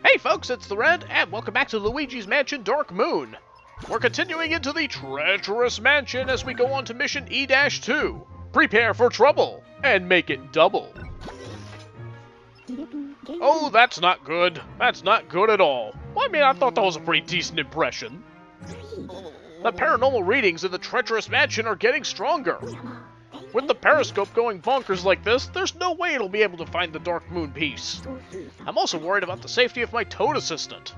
Hey folks, it's the Red, and welcome back to Luigi's Mansion Dark Moon. We're continuing into the Treacherous Mansion as we go on to mission E-2. Prepare for trouble, and make it double. Oh, that's not good. That's not good at all. Well, I mean, I thought that was a pretty decent impression. The paranormal readings in the Treacherous Mansion are getting stronger. With the periscope going bonkers like this, there's no way it'll be able to find the Dark Moon piece. I'm also worried about the safety of my Toad assistant.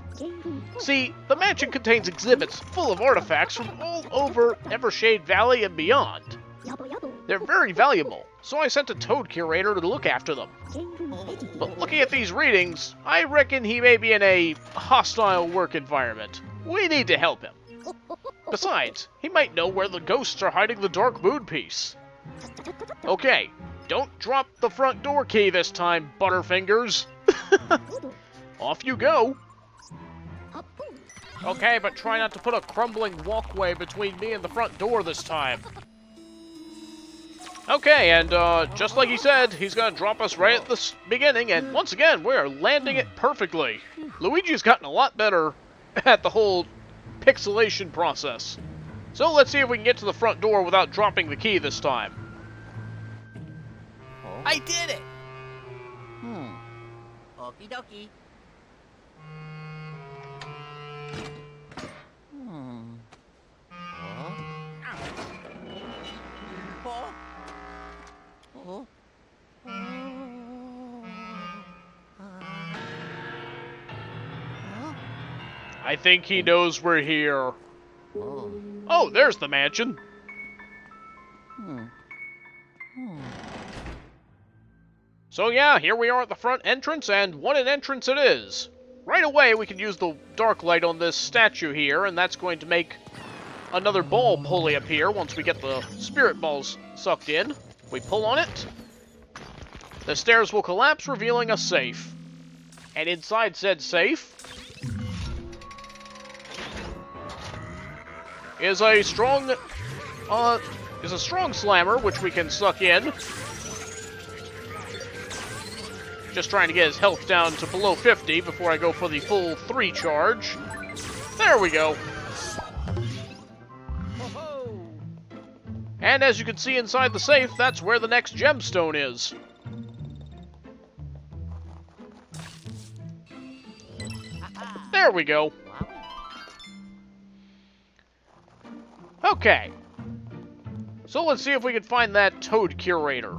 See, the mansion contains exhibits full of artifacts from all over Evershade Valley and beyond. They're very valuable, so I sent a Toad Curator to look after them. But looking at these readings, I reckon he may be in a hostile work environment. We need to help him. Besides, he might know where the ghosts are hiding the Dark Moon piece. Okay, don't drop the front door key this time, Butterfingers. Off you go. Okay, but try not to put a crumbling walkway between me and the front door this time. Okay, and just like he said, he's gonna drop us right at the beginning, and once again, we're landing it perfectly. Luigi's gotten a lot better at the whole pixelation process. So let's see if we can get to the front door without dropping the key this time. I did it! Okie dokie. I think he knows we're here. Oh, there's the mansion. So yeah, here we are at the front entrance, and what an entrance it is. Right away, we can use the dark light on this statue here, and that's going to make another ball pulley appear once we get the spirit balls sucked in. We pull on it. The stairs will collapse, revealing a safe. And inside said safe is a strong slammer, which we can suck in. Just trying to get his health down to below 50 before I go for the full 3 charge. There we go. And as you can see inside the safe, that's where the next gemstone is. There we go. Okay. So let's see if we can find that Toad Curator.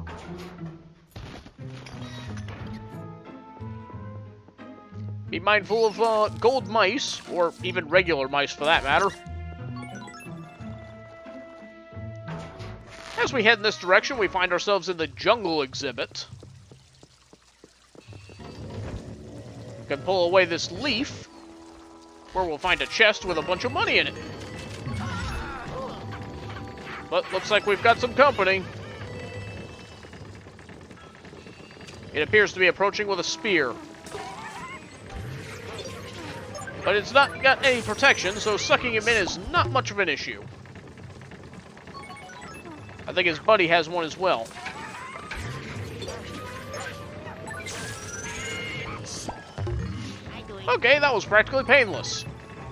Be mindful of gold mice, or even regular mice for that matter. As we head in this direction, we find ourselves in the jungle exhibit. We can pull away this leaf, where we'll find a chest with a bunch of money in it. But looks like we've got some company. It appears to be approaching with a spear. But it's not got any protection, so sucking him in is not much of an issue. I think his buddy has one as well. Okay, that was practically painless.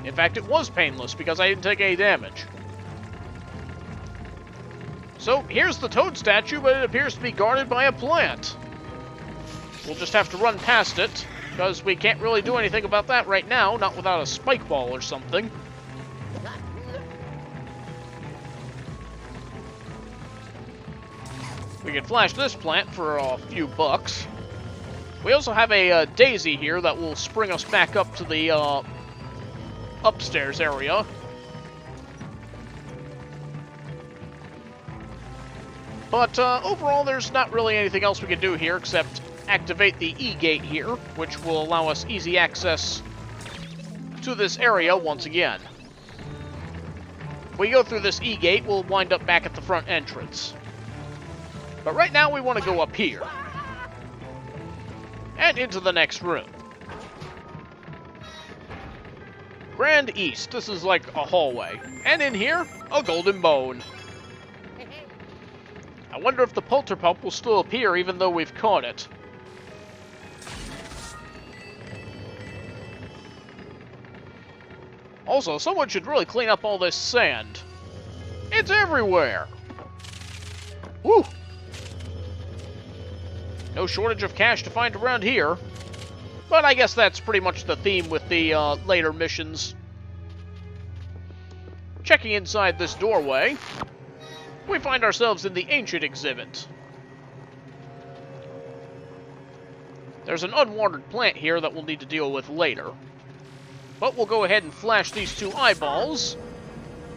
In fact, it was painless because I didn't take any damage. So, here's the Toad statue, but it appears to be guarded by a plant. We'll just have to run past it, because we can't really do anything about that right now, not without a spike ball or something. We can flash this plant for a few bucks. We also have a daisy here that will spring us back up to the upstairs area. But overall, there's not really anything else we can do here except activate the E-gate here, which will allow us easy access to this area once again. If we go through this E-gate, we'll wind up back at the front entrance. But right now, we want to go up here. And into the next room. Grand East. This is like a hallway. And in here, a golden bone. I wonder if the Polterpup will still appear even though we've caught it. Also, someone should really clean up all this sand. It's everywhere! Woo! No shortage of cash to find around here. But I guess that's pretty much the theme with the later missions. Checking inside this doorway, we find ourselves in the Ancient exhibit. There's an unwatered plant here that we'll need to deal with later. But we'll go ahead and flash these 2 eyeballs,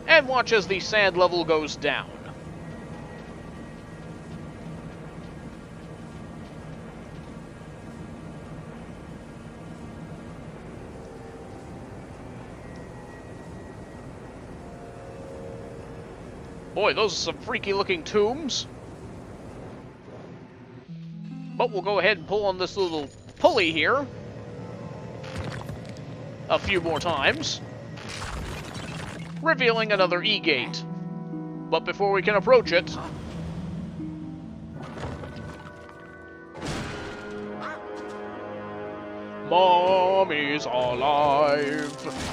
and watch as the sand level goes down. Boy, those are some freaky-looking tombs. But we'll go ahead and pull on this little pulley here a few more times, revealing another E-gate. But before we can approach it, Mommy's alive!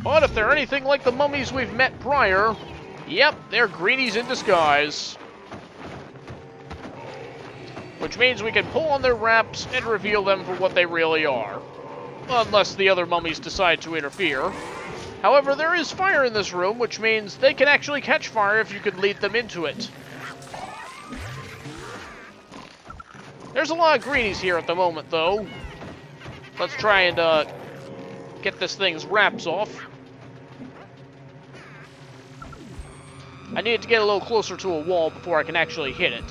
But if they're anything like the mummies we've met prior, yep, they're greenies in disguise. Which means we can pull on their wraps and reveal them for what they really are. Unless the other mummies decide to interfere. However, there is fire in this room, which means they can actually catch fire if you could lead them into it. There's a lot of greenies here at the moment, though. Let's try and get this thing's wraps off. I need to get a little closer to a wall before I can actually hit it.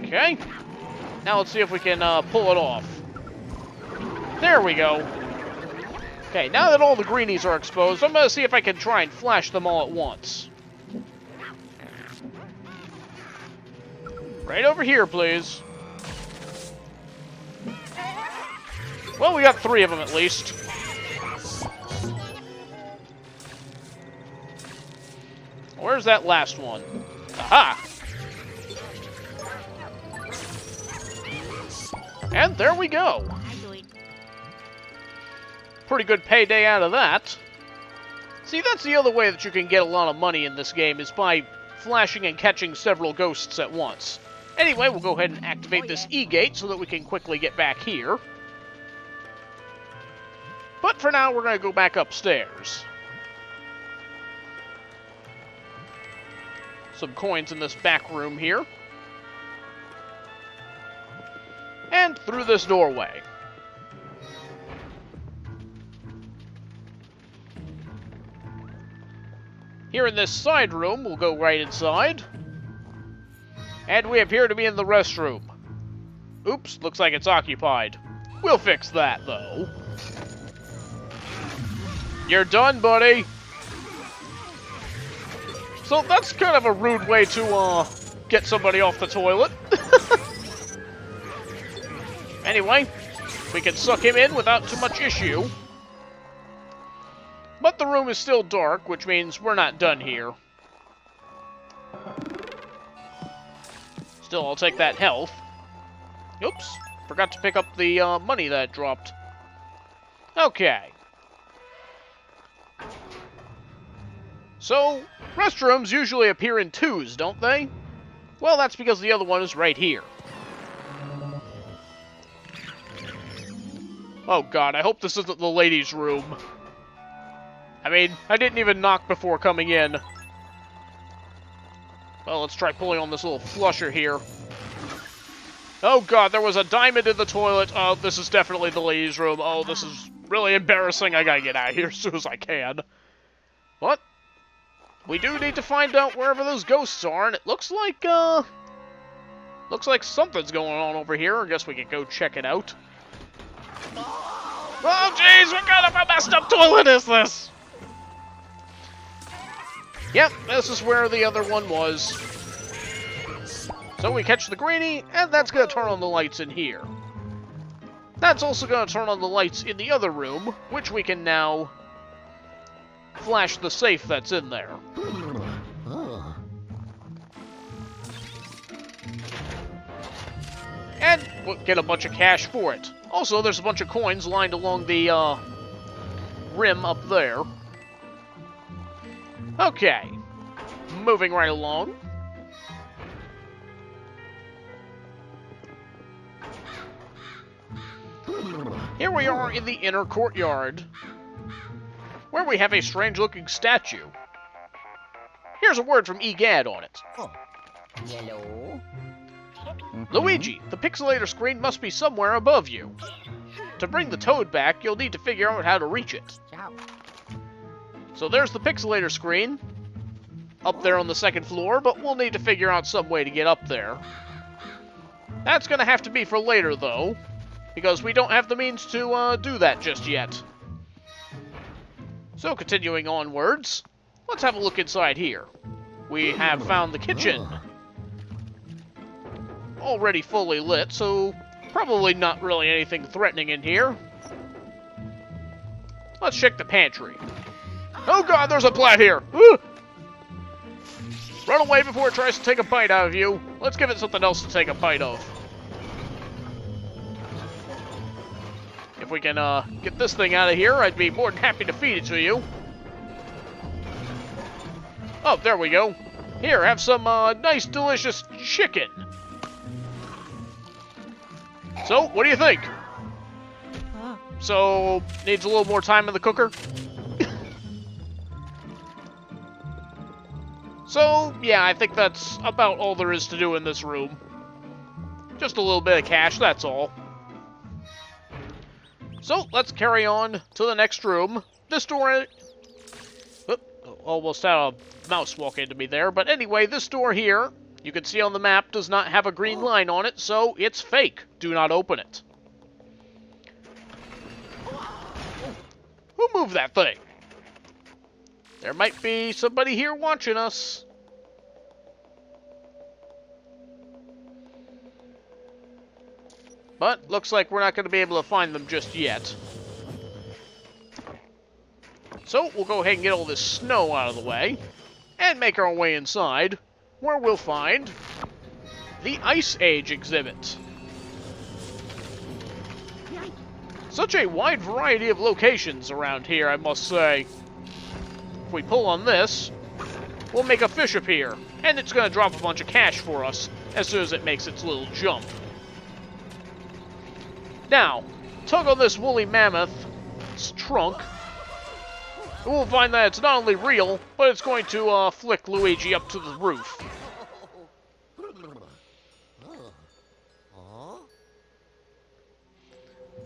Okay. Now let's see if we can pull it off. There we go. Okay, now that all the greenies are exposed, I'm going to see if I can try and flash them all at once. Right over here, please. Well, we got 3 of them at least. Where's that last one? Aha! And there we go. Pretty good payday out of that. See, that's the other way that you can get a lot of money in this game, is by flashing and catching several ghosts at once. Anyway, we'll go ahead and activate this E-gate so that we can quickly get back here. But for now, we're going to go back upstairs. Some coins in this back room here. And through this doorway. Here in this side room, we'll go right inside. And we appear to be in the restroom. Oops, looks like it's occupied. We'll fix that, though. You're done, buddy. So that's kind of a rude way to, get somebody off the toilet. Anyway, we can suck him in without too much issue. But the room is still dark, which means we're not done here. Still, I'll take that health. Oops, forgot to pick up the money that dropped. Okay. So, restrooms usually appear in 2s, don't they? Well, that's because the other one is right here. Oh god, I hope this isn't the ladies' room. I mean, I didn't even knock before coming in. Well, let's try pulling on this little flusher here. Oh god, there was a diamond in the toilet. Oh, this is definitely the ladies' room. Oh, this is really embarrassing. I gotta get out of here as soon as I can. What? We do need to find out wherever those ghosts are, and it looks like something's going on over here. I guess we could go check it out. Oh, jeez, what kind of a messed up toilet is this? Yep, this is where the other one was. So we catch the greenie, and that's going to turn on the lights in here. That's also going to turn on the lights in the other room, which we can now flash the safe that's in there. And we'll get a bunch of cash for it. Also, there's a bunch of coins lined along the rim up there. Okay, moving right along. Here we are in the inner courtyard, where we have a strange-looking statue. Here's a word from EGAD on it. Hello? Luigi, the pixelator screen must be somewhere above you. To bring the toad back, you'll need to figure out how to reach it. Ciao. So there's the pixelator screen, up there on the second floor, but we'll need to figure out some way to get up there. That's gonna have to be for later, though, because we don't have the means to do that just yet. So continuing onwards, let's have a look inside here. We have found the kitchen. Already fully lit, so probably not really anything threatening in here. Let's check the pantry. Oh god, there's a plat here! Woo! Run away before it tries to take a bite out of you. Let's give it something else to take a bite of. If we can get this thing out of here, I'd be more than happy to feed it to you. Oh, there we go. Here, have some nice, delicious chicken. So, what do you think? So, needs a little more time in the cooker? So, yeah, I think that's about all there is to do in this room. Just a little bit of cash, that's all. So, let's carry on to the next room. This door... almost had a mouse walk into me there. But anyway, this door here, you can see on the map, does not have a green line on it, so it's fake. Do not open it. Who moved that thing? There might be somebody here watching us. But looks like we're not going to be able to find them just yet. So we'll go ahead and get all this snow out of the way and make our way inside, where we'll find the Ice Age exhibit. Such a wide variety of locations around here, I must say. If we pull on this, we'll make a fish appear, and it's going to drop a bunch of cash for us as soon as it makes its little jump. Now, tug on this woolly mammoth's trunk, and we'll find that it's not only real, but it's going to flick Luigi up to the roof.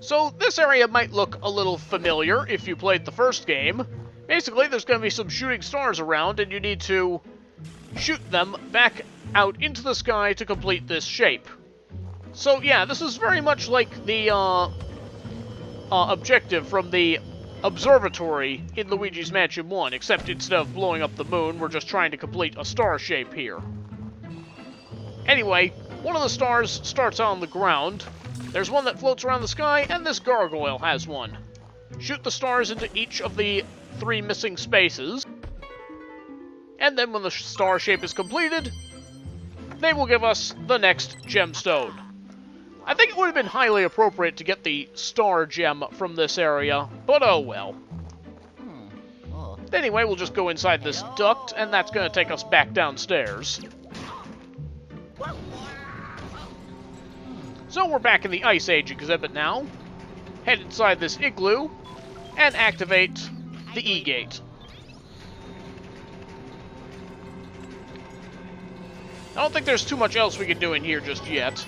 So, this area might look a little familiar if you played the first game. Basically, there's going to be some shooting stars around, and you need to shoot them back out into the sky to complete this shape. So, yeah, this is very much like the objective from the observatory in Luigi's Mansion 1, except instead of blowing up the moon, we're just trying to complete a star shape here. Anyway, one of the stars starts on the ground. There's one that floats around the sky, and this gargoyle has one. Shoot the stars into each of the 3 missing spaces, and then when the star shape is completed, they will give us the next gemstone. I think it would have been highly appropriate to get the star gem from this area, but oh well. Anyway, we'll just go inside this duct, and that's going to take us back downstairs. So we're back in the Ice Age exhibit now. Head inside this igloo, and activate the E-gate. I don't think there's too much else we can do in here just yet.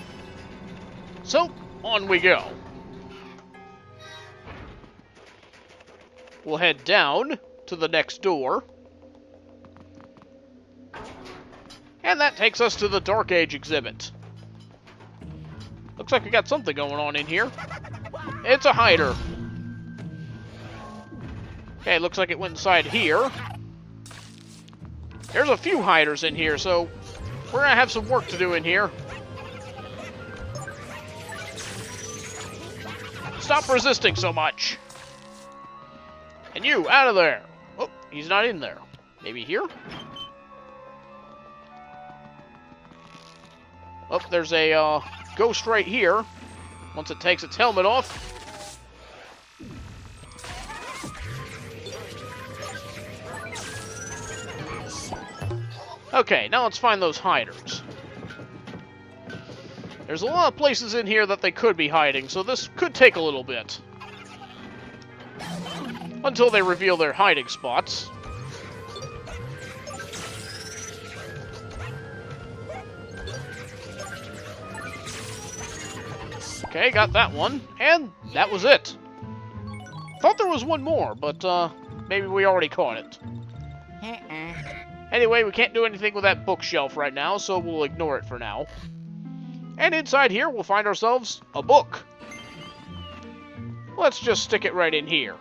So, on we go. We'll head down to the next door. And that takes us to the Dark Age exhibit. Looks like we got something going on in here. It's a hider. Okay, looks like it went inside here. There's a few hiders in here, so we're gonna have some work to do in here. Stop resisting so much. And you, out of there. Oh, he's not in there. Maybe here? Oh, there's a ghost right here. Once it takes its helmet off. Okay, now let's find those hiders. There's a lot of places in here that they could be hiding, so this could take a little bit. Until they reveal their hiding spots. Okay, got that one. And that was it. Thought there was one more, but maybe we already caught it. Anyway, we can't do anything with that bookshelf right now, so we'll ignore it for now. And inside here, we'll find ourselves a book. Let's just stick it right in here.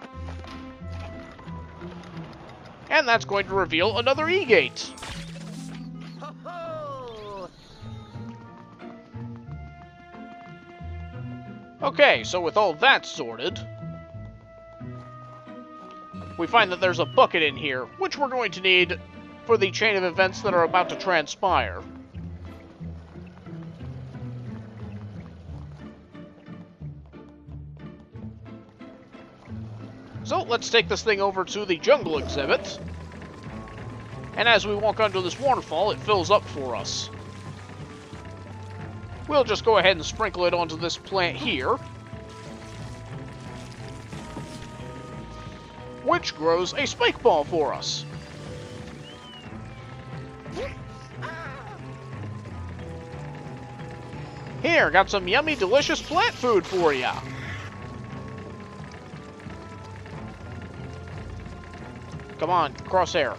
And that's going to reveal another E-gate. Okay, so with all that sorted, we find that there's a bucket in here, which we're going to need for the chain of events that are about to transpire. So, let's take this thing over to the jungle exhibit. And as we walk under this waterfall, it fills up for us. We'll just go ahead and sprinkle it onto this plant here, which grows a spike ball for us. Here, got some yummy, delicious plant food for ya. Come on, crosshair.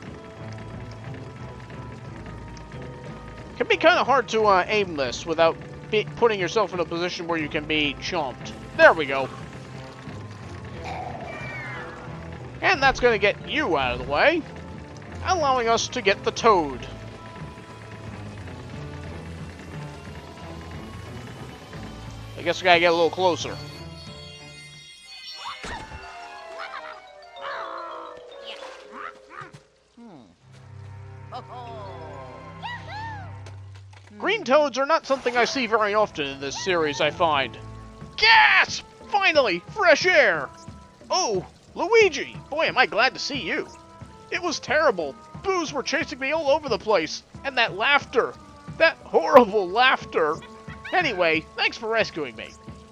Can be kind of hard to aim this without putting yourself in a position where you can be chomped. There we go. And that's going to get you out of the way, allowing us to get the toad. I guess we gotta get a little closer. Green toads are not something I see very often in this series, I find. Gasp! Finally! Fresh air! Oh, Luigi! Boy, am I glad to see you. It was terrible. Boos were chasing me all over the place. And that laughter. That horrible laughter. Anyway, thanks for rescuing me.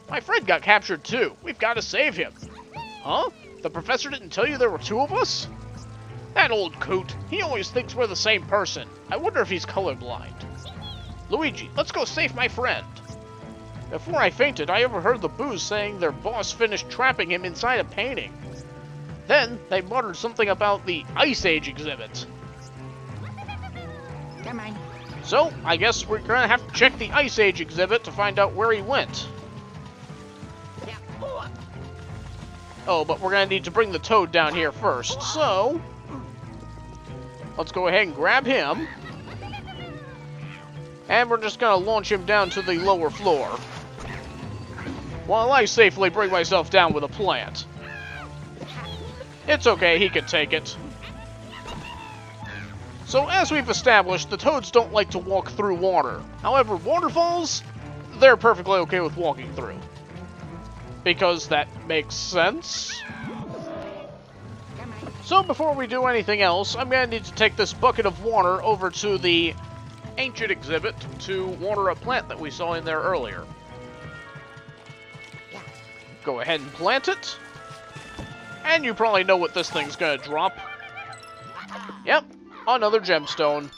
My friend got captured too. We've got to save him. Huh? The professor didn't tell you there were two of us? That old coot. He always thinks we're the same person. I wonder if he's colorblind. Luigi, let's go save my friend. Before I fainted, I overheard the Boos saying their boss finished trapping him inside a painting. Then, they muttered something about the Ice Age exhibit. Come on. So, I guess we're gonna have to check the Ice Age exhibit to find out where he went. Oh, but we're gonna need to bring the toad down here first, so... let's go ahead and grab him. And we're just gonna launch him down to the lower floor, while I safely bring myself down with a plant. It's okay, he can take it. So as we've established, the toads don't like to walk through water. However, waterfalls, they're perfectly okay with walking through. Because that makes sense. So before we do anything else, I'm gonna need to take this bucket of water over to the ancient exhibit to water a plant that we saw in there earlier. Go ahead and plant it. And you probably know what this thing's gonna drop. Yep, another gemstone.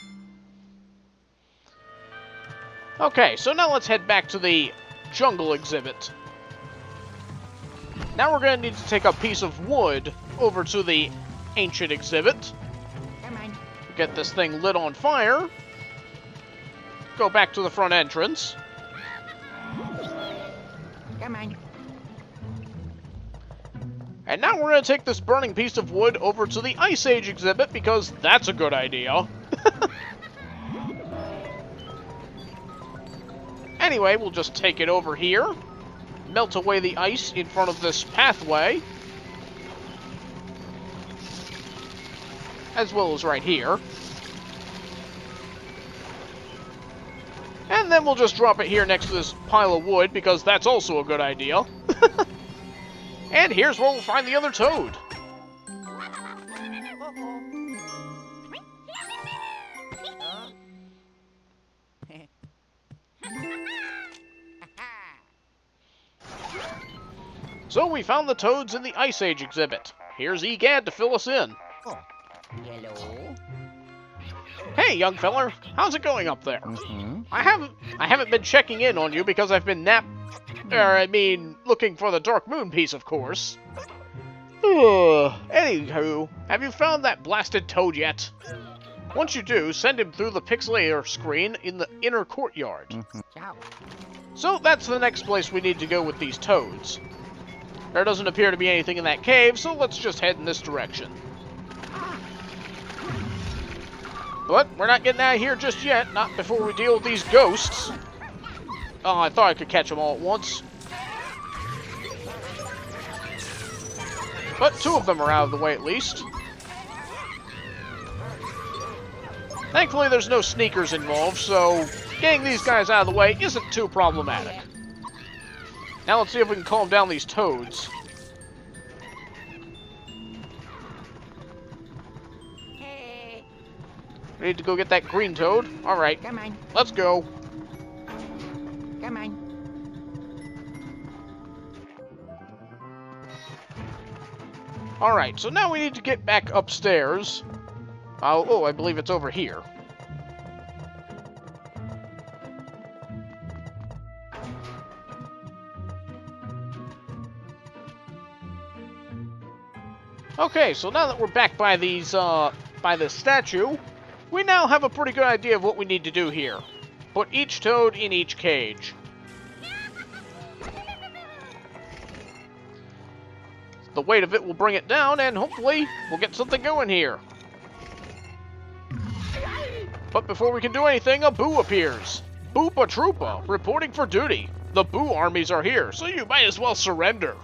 Okay, so now let's head back to the jungle exhibit. Now we're gonna need to take a piece of wood over to the ancient exhibit. Come on. Get this thing lit on fire. Go back to the front entrance. Come on. And now we're going to take this burning piece of wood over to the Ice Age exhibit, because that's a good idea. Anyway, we'll just take it over here. Melt away the ice in front of this pathway. As well as right here. And then we'll just drop it here next to this pile of wood, because that's also a good idea. And here's where we'll find the other toad. So we found the toads in the Ice Age exhibit. Here's Egad to fill us in. Oh. Hello. Hey, young feller, how's it going up there? I haven't been checking in on you because I've been looking for the Dark Moon piece, of course. Anywho, have you found that blasted toad yet? Once you do, send him through the pixelator screen in the inner courtyard. Ciao. So that's the next place we need to go with these toads. There doesn't appear to be anything in that cave, so let's just head in this direction. But we're not getting out of here just yet, not before we deal with these ghosts. Oh, I thought I could catch them all at once. But 2 of them are out of the way at least. Thankfully there's no sneakers involved, so getting these guys out of the way isn't too problematic. Now let's see if we can calm down these toads. Hey. We need to go get that green toad. Alright, Come on. let's go. Come on. Alright, so now we need to get back upstairs. Oh, I believe it's over here. Okay, so now that we're back by these, by this statue, we now have a pretty good idea of what we need to do here. Put each toad in each cage. The weight of it will bring it down, and hopefully we'll get something going here. But before we can do anything, a boo appears. Boopa Troopa, reporting for duty. The boo armies are here, so you might as well surrender.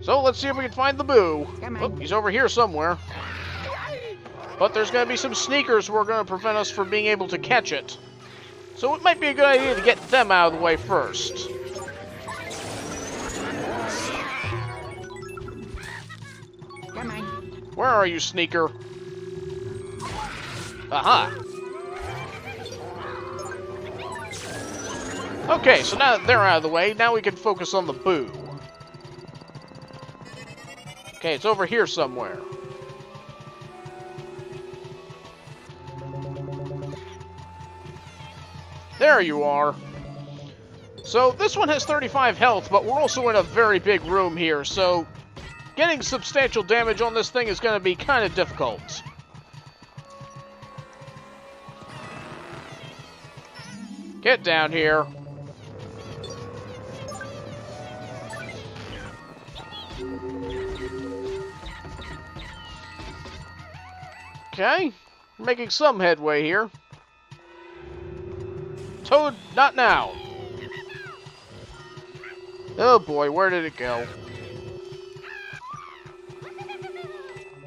So let's see if we can find the boo. Oh, he's over here somewhere. But there's going to be some sneakers who are going to prevent us from being able to catch it. So it might be a good idea to get them out of the way first. Come on. Where are you, sneaker? Aha! Okay, so now that they're out of the way, now we can focus on the boo. Okay, it's over here somewhere. There you are. So this one has 35 health, but we're also in a very big room here, so getting substantial damage on this thing is going to be kind of difficult. Get down here. Okay, we're making some headway here. Toad, not now. Oh boy, where did it go?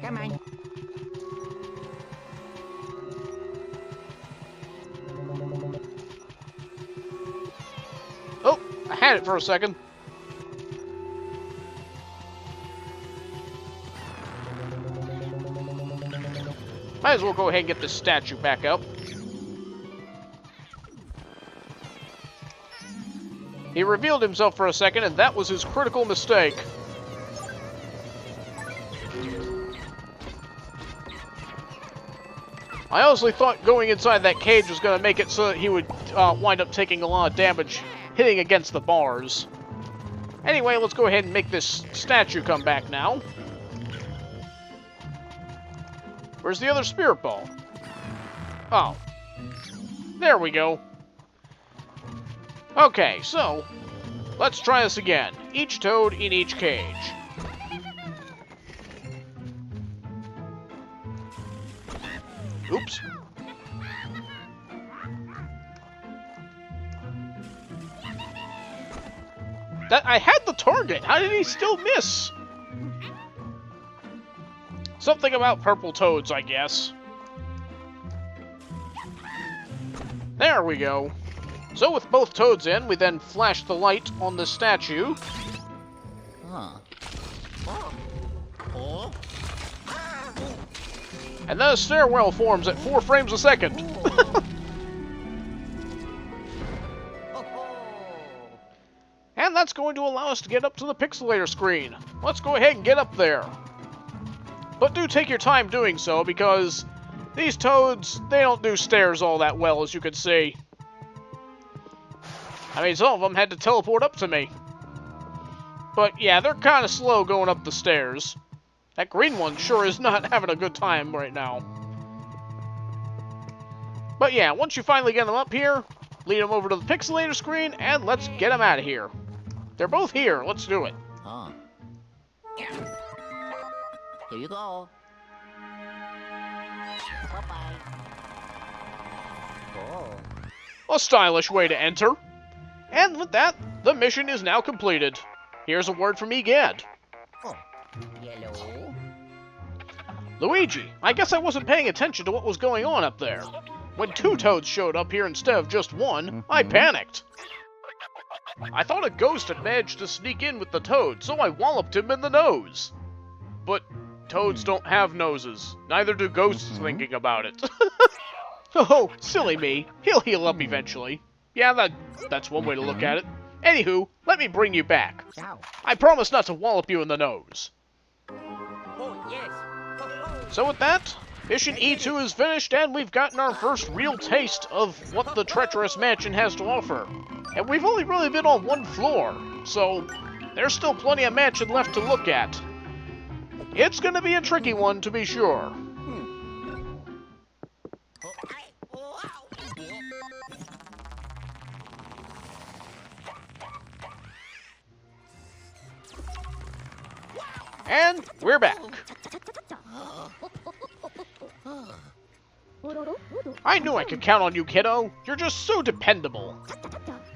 Come on. Oh, I had it for a second. Might as well go ahead and get this statue back up. He revealed himself for a second, and that was his critical mistake. I honestly thought going inside that cage was going to make it so that he would wind up taking a lot of damage hitting against the bars. Anyway, let's go ahead and make this statue come back now. Where's the other spirit ball? Oh. There we go. Okay, so let's try this again. Each toad in each cage. Oops. That I had the target. How did he still miss? Something about purple toads, I guess. There we go. So with both toads in, we then flash the light on the statue. And then a stairwell forms at 4 frames a second. And that's going to allow us to get up to the pixelator screen. Let's go ahead and get up there. But do take your time doing so, because these toads, they don't do stairs all that well, as you can see. I mean, some of them had to teleport up to me. But yeah, they're kind of slow going up the stairs. That green one sure is not having a good time right now. But yeah, once you finally get them up here, lead them over to the pixelator screen, and let's get them out of here. They're both here. Let's do it. Here you go. Bye-bye. Oh. A stylish way to enter. And with that, the mission is now completed. Here's a word from Egad. Oh. Yellow. Luigi, I guess I wasn't paying attention to what was going on up there. When 2 toads showed up here instead of just 1, I panicked. I thought a ghost had managed to sneak in with the toad, so I walloped him in the nose. But toads don't have noses. Neither do ghosts thinking about it. Oh, silly me. He'll heal up eventually. Yeah, that's one way to look at it. Anywho, let me bring you back. Ciao. I promise not to wallop you in the nose. Oh, yes. So with that, Mission E2 is finished, and we've gotten our first real taste of what the Treacherous Mansion has to offer. And we've only really been on 1 floor, so there's still plenty of mansion left to look at. It's gonna be a tricky one, to be sure. And we're back. I knew I could count on you, kiddo. You're just so dependable.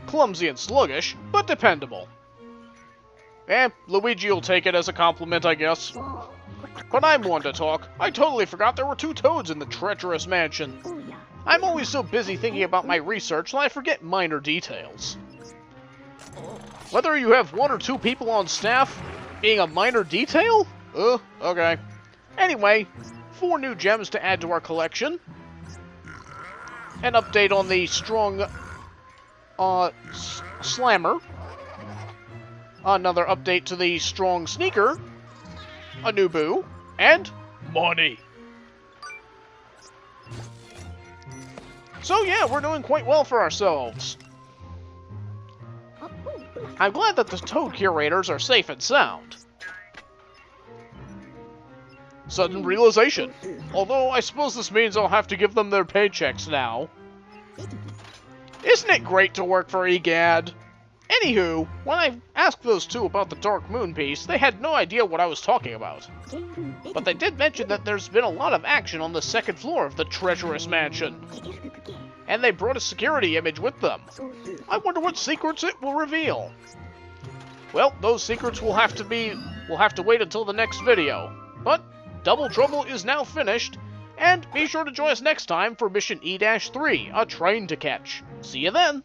Clumsy and sluggish, but dependable. Luigi will take it as a compliment, I guess. But I'm one to talk. I totally forgot there were 2 toads in the Treacherous Mansion. I'm always so busy thinking about my research that I forget minor details. Whether you have 1 or 2 people on staff being a minor detail? Okay. Anyway, 4 new gems to add to our collection. An update on the strong slammer. Another update to the strong sneaker. A new boo. And money. So yeah, we're doing quite well for ourselves. I'm glad that the Toad Curators are safe and sound. Sudden realization. Although, I suppose this means I'll have to give them their paychecks now. Isn't it great to work for Egad? Anywho, when I asked those 2 about the Dark Moon piece, they had no idea what I was talking about. But they did mention that there's been a lot of action on the 2nd floor of the Treacherous Mansion. And they brought a security image with them. I wonder what secrets it will reveal. Well, those secrets will have to wait until the next video. But Double Trouble is now finished, and be sure to join us next time for Mission E-3, a train to catch. See you then!